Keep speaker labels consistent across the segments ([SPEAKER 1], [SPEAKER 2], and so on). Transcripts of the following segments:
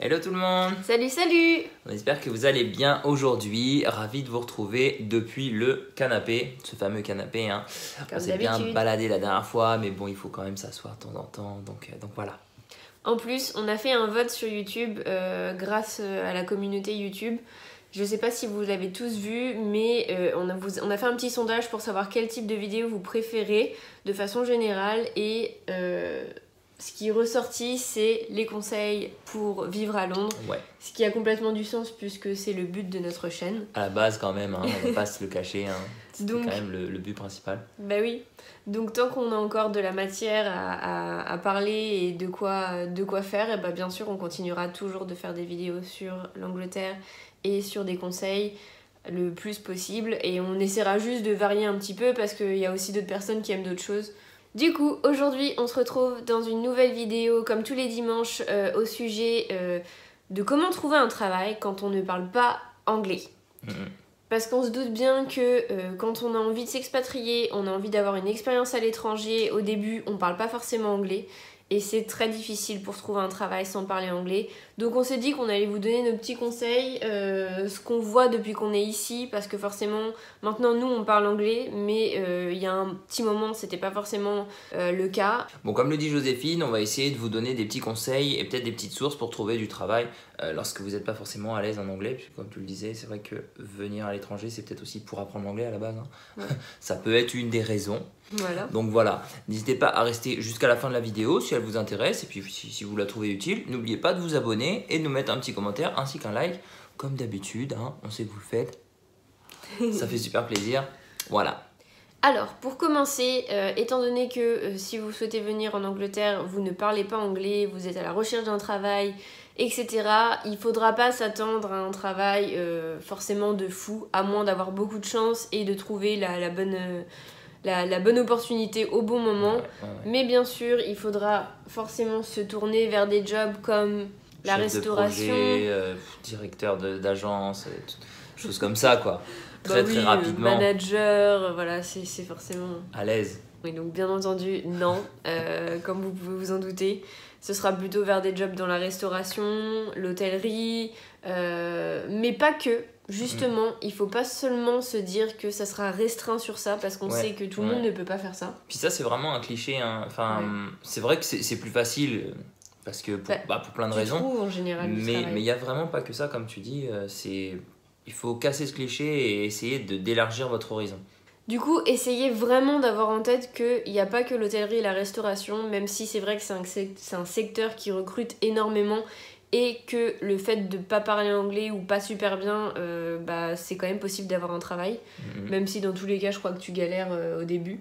[SPEAKER 1] Hello tout le monde!
[SPEAKER 2] Salut, salut!
[SPEAKER 1] On espère que vous allez bien aujourd'hui. Ravi de vous retrouver depuis le canapé, ce fameux canapé. Hein. On s'est bien baladé la dernière fois, mais bon, il faut quand même s'asseoir de temps en temps, donc voilà.
[SPEAKER 2] En plus, on a fait un vote sur YouTube grâce à la communauté YouTube. Je sais pas si vous l'avez tous vu, mais on a fait un petit sondage pour savoir quel type de vidéo vous préférez de façon générale et ce qui est ressorti, c'est les conseils pour vivre à Londres.
[SPEAKER 1] Ouais.
[SPEAKER 2] Ce qui a complètement du sens puisque c'est le but de notre chaîne.
[SPEAKER 1] À la base quand même, hein, on va pas se le cacher, hein. C'est quand même le but principal.
[SPEAKER 2] Bah oui, donc tant qu'on a encore de la matière à parler et de quoi faire, et bah bien sûr on continuera toujours de faire des vidéos sur l'Angleterre et sur des conseils le plus possible. Et on essaiera juste de varier un petit peu parce qu'il y a aussi d'autres personnes qui aiment d'autres choses. Du coup, aujourd'hui, on se retrouve dans une nouvelle vidéo, comme tous les dimanches, au sujet de comment trouver un travail quand on ne parle pas anglais. Parce qu'on se doute bien que quand on a envie de s'expatrier, on a envie d'avoir une expérience à l'étranger, au début, on parle pas forcément anglais. Et c'est très difficile pour trouver un travail sans parler anglais. Donc on s'est dit qu'on allait vous donner nos petits conseils, ce qu'on voit depuis qu'on est ici, parce que forcément, maintenant nous on parle anglais, mais il y a un petit moment c'était pas forcément le cas.
[SPEAKER 1] Bon, comme le dit Joséphine, on va essayer de vous donner des petits conseils et peut-être des petites sources pour trouver du travail lorsque vous n'êtes pas forcément à l'aise en anglais. Puisque comme tu le disais, c'est vrai que venir à l'étranger, c'est peut-être aussi pour apprendre l'anglais à la base. Hein. Ouais. Ça peut être une des raisons.
[SPEAKER 2] Voilà.
[SPEAKER 1] Donc voilà, n'hésitez pas à rester jusqu'à la fin de la vidéo si elle vous intéresse et puis si vous la trouvez utile, n'oubliez pas de vous abonner et de nous mettre un petit commentaire ainsi qu'un like comme d'habitude, hein, on sait que vous le faites, ça fait super plaisir, voilà.
[SPEAKER 2] Alors pour commencer, étant donné que si vous souhaitez venir en Angleterre, vous ne parlez pas anglais, vous êtes à la recherche d'un travail, etc. Il faudra pas s'attendre à un travail forcément de fou, à moins d'avoir beaucoup de chance et de trouver la bonne opportunité au bon moment. Ouais. Mais bien sûr, il faudra forcément se tourner vers des jobs comme la restauration.
[SPEAKER 1] De projet, directeur d'agence, choses comme ça quoi. Très rapidement.
[SPEAKER 2] Manager, voilà, c'est forcément...
[SPEAKER 1] À l'aise.
[SPEAKER 2] Oui, donc bien entendu, non, comme vous pouvez vous en douter. Ce sera plutôt vers des jobs dans la restauration, l'hôtellerie, mais pas que. Justement, il faut pas seulement se dire que ça sera restreint sur ça parce qu'on sait que tout le monde ne peut pas faire ça.
[SPEAKER 1] Puis ça, c'est vraiment un cliché. Hein. Enfin, c'est vrai que c'est plus facile parce que pour plein de raisons.
[SPEAKER 2] Trouves, en général,
[SPEAKER 1] mais il n'y a vraiment pas que ça, comme tu dis. Il faut casser ce cliché et essayer d'élargir votre horizon.
[SPEAKER 2] Du coup, essayez vraiment d'avoir en tête qu'il n'y a pas que l'hôtellerie et la restauration, même si c'est vrai que c'est un secteur qui recrute énormément et que le fait de ne pas parler anglais ou pas super bien, c'est quand même possible d'avoir un travail. Même si dans tous les cas, je crois que tu galères au début.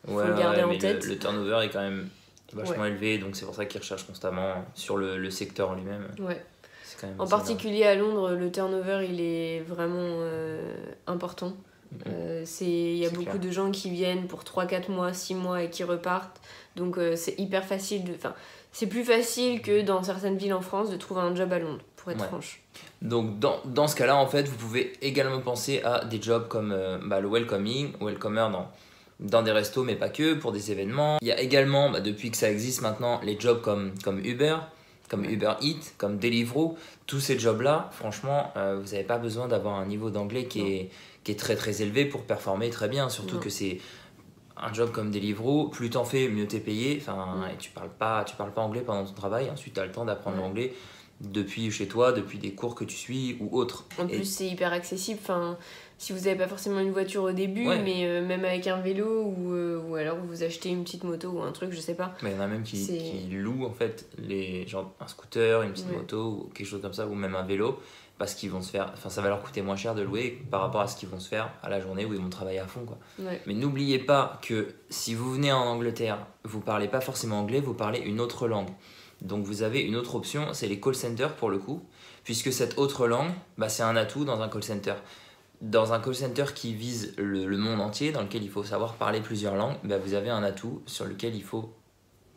[SPEAKER 2] Il faut le garder en tête.
[SPEAKER 1] Le turnover est quand même vachement élevé, donc c'est pour ça qu'ils recherchent constamment sur le secteur en lui-même.
[SPEAKER 2] Ouais.
[SPEAKER 1] Quand même
[SPEAKER 2] en particulier à Londres, le turnover, il est vraiment important. Il y a beaucoup de gens qui viennent pour 3-4 mois, 6 mois et qui repartent. Donc c'est hyper facile c'est plus facile que dans certaines villes en France de trouver un job à Londres, pour être franche.
[SPEAKER 1] Donc dans ce cas-là, en fait, vous pouvez également penser à des jobs comme le welcomer dans des restos, mais pas que, pour des événements. Il y a également, depuis que ça existe maintenant, les jobs comme Uber, comme Uber Eats, comme Deliveroo. Tous ces jobs-là, franchement, vous n'avez pas besoin d'avoir un niveau d'anglais qui est très très élevé pour performer très bien. Surtout que c'est un job comme Deliveroo, plus t'en fais, mieux t'es payé. Et tu parles pas anglais pendant ton travail. Ensuite, tu as le temps d'apprendre l'anglais depuis chez toi, depuis des cours que tu suis ou autres.
[SPEAKER 2] En plus, c'est hyper accessible. Si vous n'avez pas forcément une voiture au début, mais même avec un vélo ou alors vous achetez une petite moto ou un truc, je sais pas.
[SPEAKER 1] Mais il y en a même qui louent en fait genre un scooter, une petite moto ou quelque chose comme ça, ou même un vélo, parce qu'ils vont ça va leur coûter moins cher de louer par rapport à ce qu'ils vont se faire à la journée où ils vont travailler à fond quoi. Mais n'oubliez pas que si vous venez en Angleterre, vous parlez pas forcément anglais, vous parlez une autre langue. Donc vous avez une autre option, c'est les call centers pour le coup, puisque cette autre langue, c'est un atout dans un call center. Dans un call center qui vise le monde entier, dans lequel il faut savoir parler plusieurs langues, vous avez un atout sur lequel il faut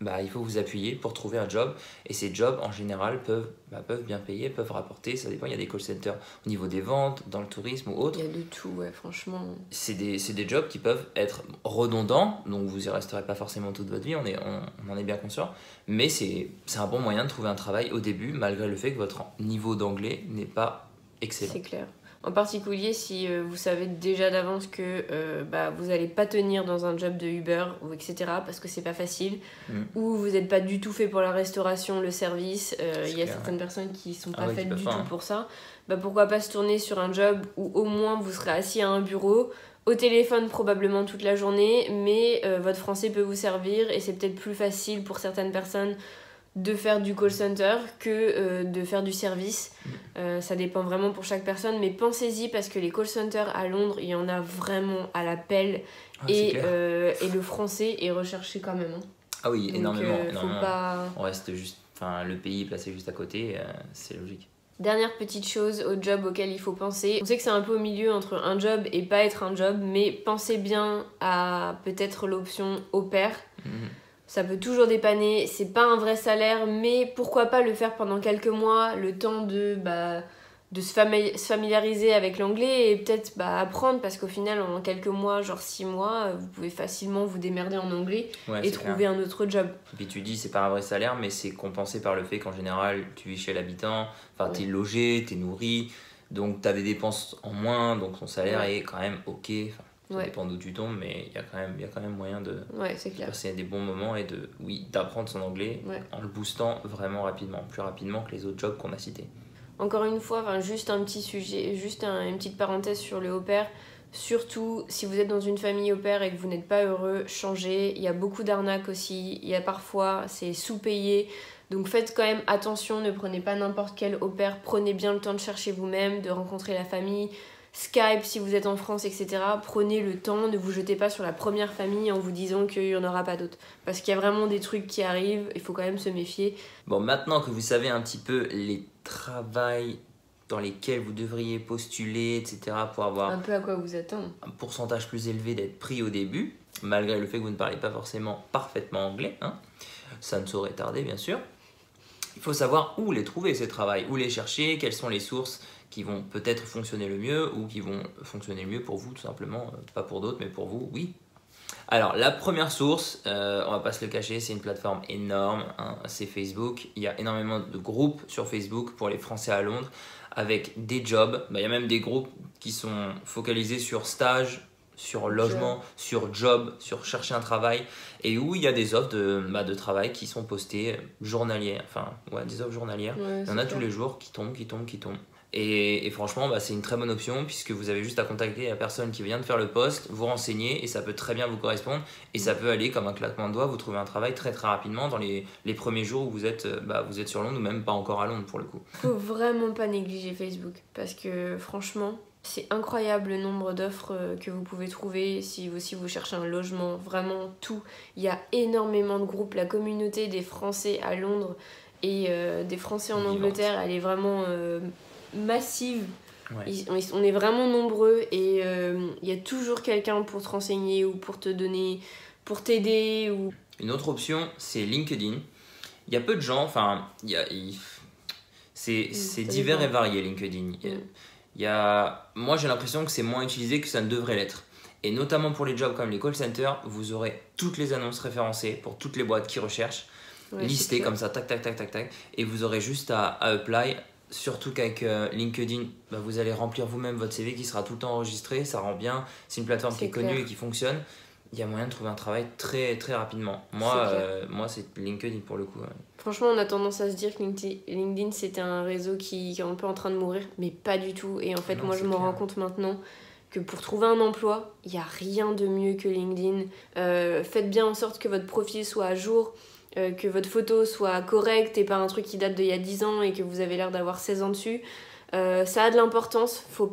[SPEAKER 1] bah, il faut vous appuyer pour trouver un job. Et ces jobs, en général, peuvent bien payer, peuvent rapporter. Ça dépend, il y a des call centers au niveau des ventes, dans le tourisme ou autre.
[SPEAKER 2] Il y a de tout, ouais, franchement.
[SPEAKER 1] C'est des jobs qui peuvent être redondants, donc vous y resterez pas forcément toute votre vie, on en est bien conscient. Mais c'est un bon moyen de trouver un travail au début, malgré le fait que votre niveau d'anglais n'est pas excellent.
[SPEAKER 2] C'est clair. En particulier si vous savez déjà d'avance que vous n'allez pas tenir dans un job de Uber ou etc. parce que c'est pas facile, ou vous n'êtes pas du tout fait pour la restauration, le service, il y a certaines personnes qui sont pas faites du tout pour ça, pourquoi pas se tourner sur un job où au moins vous serez assis à un bureau, au téléphone probablement toute la journée, mais votre français peut vous servir et c'est peut-être plus facile pour certaines personnes de faire du call center que de faire du service. Ça dépend vraiment pour chaque personne, mais pensez-y parce que les call centers à Londres, il y en a vraiment à la pelle et le français est recherché quand même.
[SPEAKER 1] Ah oui, donc, énormément.
[SPEAKER 2] Faut pas...
[SPEAKER 1] On reste juste, le pays est placé juste à côté, c'est logique.
[SPEAKER 2] Dernière petite chose au job auquel il faut penser. On sait que c'est un peu au milieu entre un job et pas être un job, mais pensez bien à peut-être l'option au pair. Ça peut toujours dépanner, c'est pas un vrai salaire, mais pourquoi pas le faire pendant quelques mois, le temps de se familiariser avec l'anglais et peut-être apprendre, parce qu'au final, en quelques mois, genre 6 mois, vous pouvez facilement vous démerder en anglais et trouver un autre job.
[SPEAKER 1] Et puis tu dis, c'est pas un vrai salaire, mais c'est compensé par le fait qu'en général, tu vis chez l'habitant, t'es logé, t'es nourri, donc t'as des dépenses en moins, donc ton salaire est quand même ok. Ça dépend d'où tu tombes, mais il y a quand même moyen de passer des bons moments et d'apprendre son anglais en le boostant vraiment rapidement, plus rapidement que les autres jobs qu'on a cités.
[SPEAKER 2] Encore une fois, juste un petit sujet, une petite parenthèse sur le au pair. Surtout, si vous êtes dans une famille au pair et que vous n'êtes pas heureux, changez. Il y a beaucoup d'arnaques aussi, il y a parfois, c'est sous-payé. Donc faites quand même attention, ne prenez pas n'importe quel au pair, prenez bien le temps de chercher vous-même, de rencontrer la famille. Skype si vous êtes en France, etc. Prenez le temps, ne vous jetez pas sur la première famille en vous disant qu'il n'y en aura pas d'autres. Parce qu'il y a vraiment des trucs qui arrivent, il faut quand même se méfier.
[SPEAKER 1] Bon, maintenant que vous savez un petit peu les travails dans lesquels vous devriez postuler, etc. pour avoir
[SPEAKER 2] un peu à quoi vous attendre,
[SPEAKER 1] un pourcentage plus élevé d'être pris au début, malgré le fait que vous ne parlez pas forcément parfaitement anglais, ça ne saurait tarder bien sûr. Il faut savoir où les trouver ces travails, où les chercher, quelles sont les sources qui vont peut-être fonctionner le mieux ou qui vont fonctionner le mieux pour vous tout simplement, pas pour d'autres mais pour vous, oui. Alors la première source, on va pas se le cacher, c'est une plateforme énorme, c'est Facebook. Il y a énormément de groupes sur Facebook pour les Français à Londres avec des jobs. Il y a même des groupes qui sont focalisés sur stage, sur logement, sur job, sur chercher un travail et où il y a des offres de travail qui sont postées journalières, des offres journalières. Il y en a tous les jours qui tombent. Et franchement, c'est une très bonne option puisque vous avez juste à contacter la personne qui vient de faire le poste, vous renseigner et ça peut très bien vous correspondre et ça peut aller comme un claquement de doigts, vous trouvez un travail très très rapidement dans les premiers jours où vous êtes sur Londres ou même pas encore à Londres pour le coup.
[SPEAKER 2] Faut vraiment pas négliger Facebook parce que franchement, c'est incroyable le nombre d'offres que vous pouvez trouver si vous cherchez un logement, vraiment tout. Il y a énormément de groupes, la communauté des Français à Londres et des Français en Angleterre, elle est vraiment massive. On est vraiment nombreux et il y a toujours quelqu'un pour te renseigner ou pour te donner, pour t'aider.
[SPEAKER 1] Une autre option, c'est LinkedIn. Il y a peu de gens, c'est divers et varié LinkedIn. Moi j'ai l'impression que c'est moins utilisé que ça ne devrait l'être. Et notamment pour les jobs comme les call centers, vous aurez toutes les annonces référencées pour toutes les boîtes qui recherchent, listées comme ça, tac, et vous aurez juste à apply. Surtout qu'avec LinkedIn, vous allez remplir vous-même votre CV qui sera tout le temps enregistré, ça rend bien, c'est une plateforme qui est connue et qui fonctionne. Il y a moyen de trouver un travail très très rapidement. Moi c'est LinkedIn pour le coup.
[SPEAKER 2] Franchement, on a tendance à se dire que LinkedIn c'était un réseau qui est un peu en train de mourir, mais pas du tout. Et en fait, moi je me rends compte maintenant que pour trouver un emploi, il n'y a rien de mieux que LinkedIn. Faites bien en sorte que votre profil soit à jour. Que votre photo soit correcte et pas un truc qui date d'il y a 10 ans et que vous avez l'air d'avoir 16 ans dessus. Ça a de l'importance, faut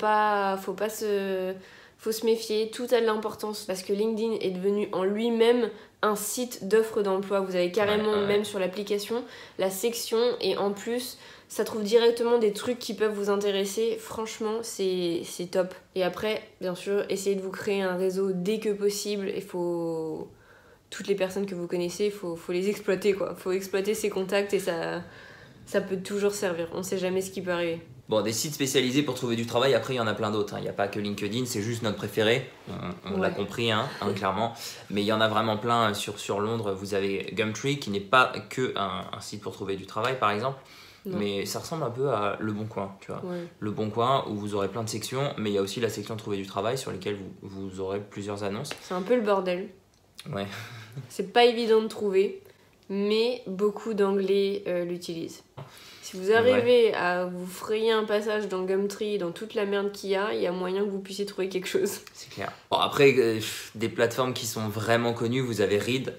[SPEAKER 2] se méfier, tout a de l'importance parce que LinkedIn est devenu en lui-même un site d'offres d'emploi. Vous avez carrément, même sur l'application, la section et en plus, ça trouve directement des trucs qui peuvent vous intéresser. Franchement, c'est top. Et après, bien sûr, essayez de vous créer un réseau dès que possible. Il toutes les personnes que vous connaissez, faut les exploiter, quoi. Faut exploiter ces contacts et ça peut toujours servir. On sait jamais ce qui peut arriver.
[SPEAKER 1] Bon, des sites spécialisés pour trouver du travail, après il y en a plein d'autres. Il n'y a pas que LinkedIn, c'est juste notre préféré. On l'a compris, clairement. Mais il y en a vraiment plein sur Londres. Vous avez Gumtree, qui n'est pas que un site pour trouver du travail, par exemple. Non. Mais ça ressemble un peu à Le Bon Coin, tu vois. Le Bon Coin, où vous aurez plein de sections, mais il y a aussi la section Trouver du travail, sur lesquelles vous aurez plusieurs annonces.
[SPEAKER 2] C'est un peu le bordel.
[SPEAKER 1] Ouais.
[SPEAKER 2] C'est pas évident de trouver, mais beaucoup d'anglais l'utilisent. Si vous arrivez à vous frayer un passage dans Gumtree, dans toute la merde qu'il y a moyen que vous puissiez trouver quelque chose.
[SPEAKER 1] C'est clair. Bon, après, des plateformes qui sont vraiment connues, vous avez Reed.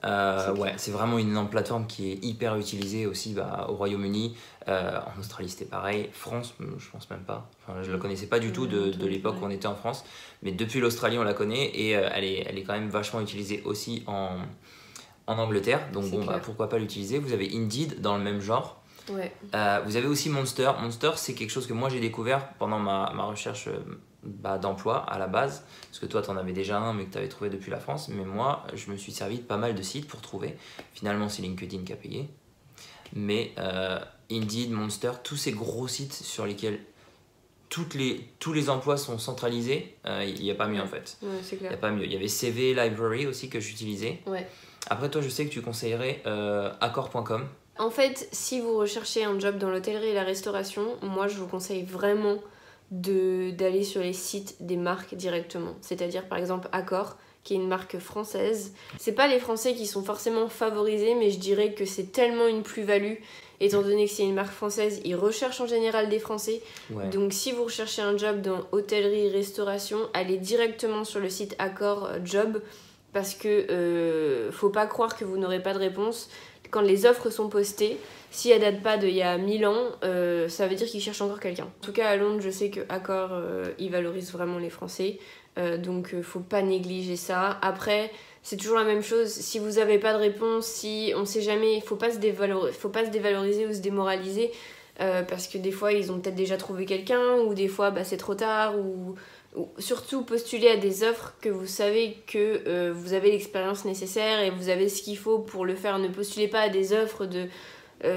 [SPEAKER 1] C'est vraiment une énorme plateforme qui est hyper utilisée aussi au Royaume-Uni. En Australie, c'était pareil. France, je pense même pas. Enfin, je la connaissais pas du tout de l'époque où on était en France. Mais depuis l'Australie, on la connaît et elle est quand même vachement utilisée aussi en Angleterre. Donc pourquoi pas l'utiliser. Vous avez Indeed dans le même genre.
[SPEAKER 2] Ouais.
[SPEAKER 1] Vous avez aussi Monster. Monster, c'est quelque chose que moi j'ai découvert pendant ma recherche d'emploi à la base. Parce que toi, tu en avais déjà un, mais que tu avais trouvé depuis la France. Mais moi, je me suis servi de pas mal de sites pour trouver. Finalement, c'est LinkedIn qui a payé. Mais Indeed, Monster, tous ces gros sites sur lesquels tous les emplois sont centralisés, il n'y a pas mieux en fait.
[SPEAKER 2] Ouais, c'est clair.
[SPEAKER 1] Il n'y a pas mieux. Il y avait CV Library aussi que j'utilisais.
[SPEAKER 2] Ouais.
[SPEAKER 1] Après, toi, je sais que tu conseillerais Accor.com.
[SPEAKER 2] En fait, si vous recherchez un job dans l'hôtellerie et la restauration, moi je vous conseille vraiment d'aller sur les sites des marques directement. C'est-à-dire par exemple Accor, qui est une marque française. C'est pas les Français qui sont forcément favorisés, mais je dirais que c'est tellement une plus-value. Étant donné que c'est une marque française, ils recherchent en général des Français. Ouais. Donc si vous recherchez un job dans hôtellerie, restauration, allez directement sur le site Accor Job, parce que faut pas croire que vous n'aurez pas de réponse. Quand les offres sont postées, si elles datent pas d'il y a 1000 ans, ça veut dire qu'ils cherchent encore quelqu'un. En tout cas à Londres, je sais que Accor, ils valorisent vraiment les Français, donc faut pas négliger ça. Après, c'est toujours la même chose, si vous avez pas de réponse, si on sait jamais, faut pas se dévaloriser ou se démoraliser, parce que des fois ils ont peut-être déjà trouvé quelqu'un, ou des fois c'est trop tard, ou surtout postuler à des offres que vous savez que vous avez l'expérience nécessaire et vous avez ce qu'il faut pour le faire. Ne postulez pas à des offres de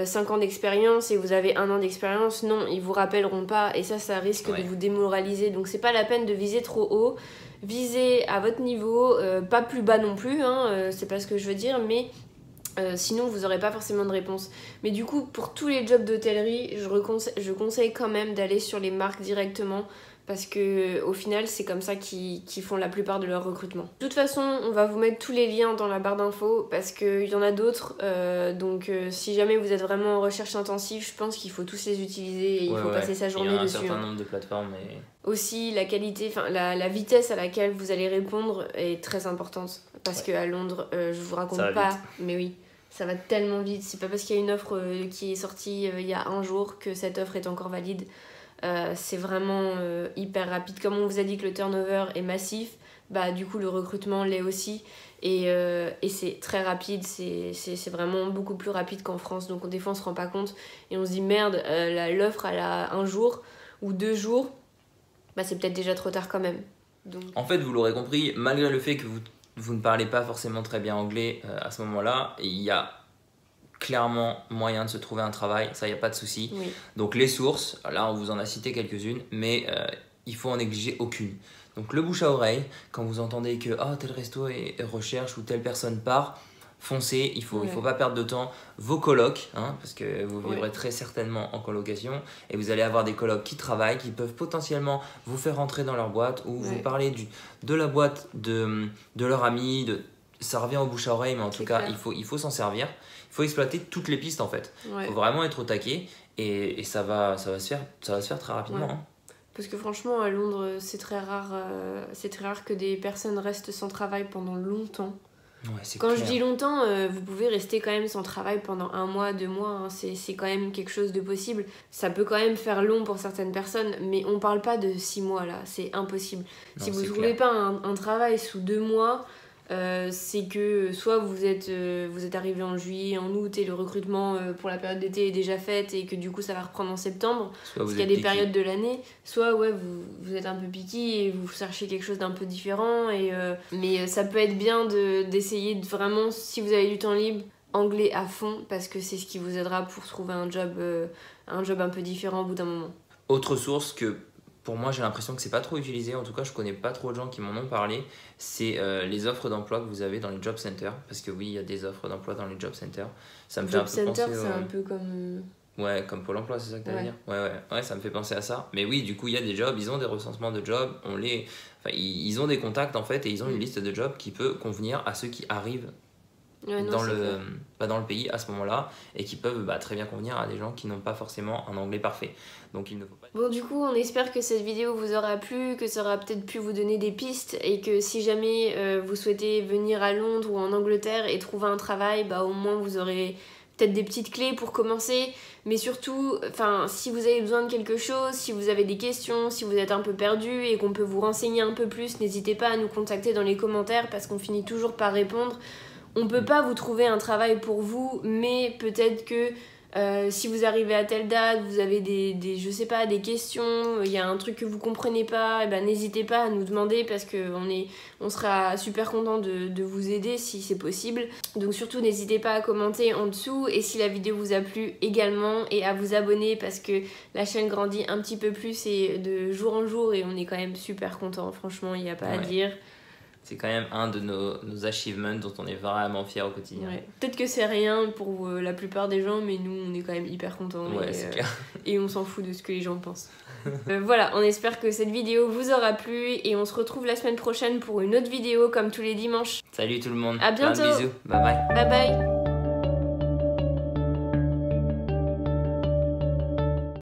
[SPEAKER 2] 5 ans d'expérience et vous avez 1 an d'expérience. Non, ils vous rappelleront pas et ça risque de vous démoraliser. Donc c'est pas la peine de viser trop haut. Visez à votre niveau, pas plus bas non plus, c'est pas ce que je veux dire, mais sinon vous n'aurez pas forcément de réponse. Mais du coup, pour tous les jobs d'hôtellerie, je conseille quand même d'aller sur les marques directement, parce que au final c'est comme ça qu'ils font la plupart de leur recrutement. De toute façon, on va vous mettre tous les liens dans la barre d'infos parce qu'il y en a d'autres, donc si jamais vous êtes vraiment en recherche intensive, je pense qu'il faut tous les utiliser et il faut passer sa journée dessus.
[SPEAKER 1] Il y a un certain nombre de plateformes.
[SPEAKER 2] Aussi la qualité, la vitesse à laquelle vous allez répondre est très importante, parce qu'à Londres, je vous raconte pas, mais oui, ça va tellement vite. C'est pas parce qu'il y a une offre qui est sortie il y a un jour que cette offre est encore valide. C'est vraiment hyper rapide. Comme on vous a dit que le turnover est massif, du coup le recrutement l'est aussi, et c'est très rapide, c'est vraiment beaucoup plus rapide qu'en France. Donc des fois on se rend pas compte et on se dit merde, l'offre elle a 1 jour ou 2 jours, c'est peut-être déjà trop tard quand même. Donc...
[SPEAKER 1] En fait, vous l'aurez compris, malgré le fait que vous ne parlez pas forcément très bien anglais à ce moment-là, il y a clairement moyen de se trouver un travail, ça, il n'y a pas de souci.
[SPEAKER 2] Oui.
[SPEAKER 1] Donc les sources, là on vous en a cité quelques-unes, mais il faut en négliger aucune. Donc le bouche à oreille, quand vous entendez que tel resto est recherche ou telle personne part, foncez, il faut pas perdre de temps. Vos colocs, parce que vous vivrez très certainement en colocation, et vous allez avoir des colocs qui travaillent, qui peuvent potentiellement vous faire rentrer dans leur boîte, ou vous parler de la boîte de leur ami, ça revient au bouche à oreille, mais en tout cas il faut s'en servir. Il faut exploiter toutes les pistes en fait. Il faut vraiment être au taquet, et ça va se faire très rapidement.
[SPEAKER 2] Parce que franchement à Londres c'est très rare que des personnes restent sans travail pendant longtemps. Quand je dis longtemps, vous pouvez rester quand même sans travail pendant 1 mois, 2 mois, c'est quand même quelque chose de possible. Ça peut quand même faire long pour certaines personnes, mais on parle pas de 6 mois là, c'est impossible. Si vous ne trouvez pas un travail sous 2 mois, c'est que soit vous êtes arrivé en juillet, en août et le recrutement pour la période d'été est déjà fait et que du coup ça va reprendre en septembre, parce qu'il y a des périodes de l'année, soit ouais, vous êtes un peu picky et vous cherchez quelque chose d'un peu différent, mais ça peut être bien d'essayer de vraiment, si vous avez du temps libre, anglais à fond, parce que c'est ce qui vous aidera pour trouver un job un peu différent au bout d'un moment.
[SPEAKER 1] Autre source que pour moi j'ai l'impression que c'est pas trop utilisé, en tout cas je connais pas trop de gens qui m'en ont parlé, c'est les offres d'emploi que vous avez dans les job centers, parce que oui, il y a des offres d'emploi dans les job centers. Ça me fait un peu penser
[SPEAKER 2] c'est un peu comme...
[SPEAKER 1] Ouais, comme Pôle emploi, c'est ça que t'allais dire. Ouais, ça me fait penser à ça. Mais oui, du coup, il y a des jobs, ils ont des recensements de jobs, ils ont des contacts en fait, et ils ont une liste de jobs qui peut convenir à ceux qui arrivent dans le pays à ce moment-là, et qui peuvent très bien convenir à des gens qui n'ont pas forcément un anglais parfait. Donc il ne faut pas...
[SPEAKER 2] Bon, du coup, on espère que cette vidéo vous aura plu, que ça aura peut-être pu vous donner des pistes, et que si jamais vous souhaitez venir à Londres ou en Angleterre et trouver un travail, au moins vous aurez peut-être des petites clés pour commencer, mais surtout, si vous avez besoin de quelque chose, si vous avez des questions, si vous êtes un peu perdu et qu'on peut vous renseigner un peu plus, n'hésitez pas à nous contacter dans les commentaires, parce qu'on finit toujours par répondre. On peut pas vous trouver un travail pour vous, mais peut-être que si vous arrivez à telle date, vous avez je sais pas, des questions, il y a un truc que vous comprenez pas, n'hésitez pas à nous demander, parce qu'on sera super content de vous aider si c'est possible. Donc surtout n'hésitez pas à commenter en dessous, et si la vidéo vous a plu également, et à vous abonner, parce que la chaîne grandit un petit peu plus et de jour en jour, et on est quand même super content, franchement, il n'y a pas à dire.
[SPEAKER 1] C'est quand même un de nos achievements dont on est vraiment fiers au quotidien.
[SPEAKER 2] Ouais. Peut-être que c'est rien pour la plupart des gens, mais nous on est quand même hyper contents,
[SPEAKER 1] c'est clair.
[SPEAKER 2] Et on s'en fout de ce que les gens pensent. Voilà, on espère que cette vidéo vous aura plu, et on se retrouve la semaine prochaine pour une autre vidéo comme tous les dimanches.
[SPEAKER 1] Salut tout le monde.
[SPEAKER 2] À bientôt.
[SPEAKER 1] Plein de bisous. Bye bye.
[SPEAKER 2] Bye bye.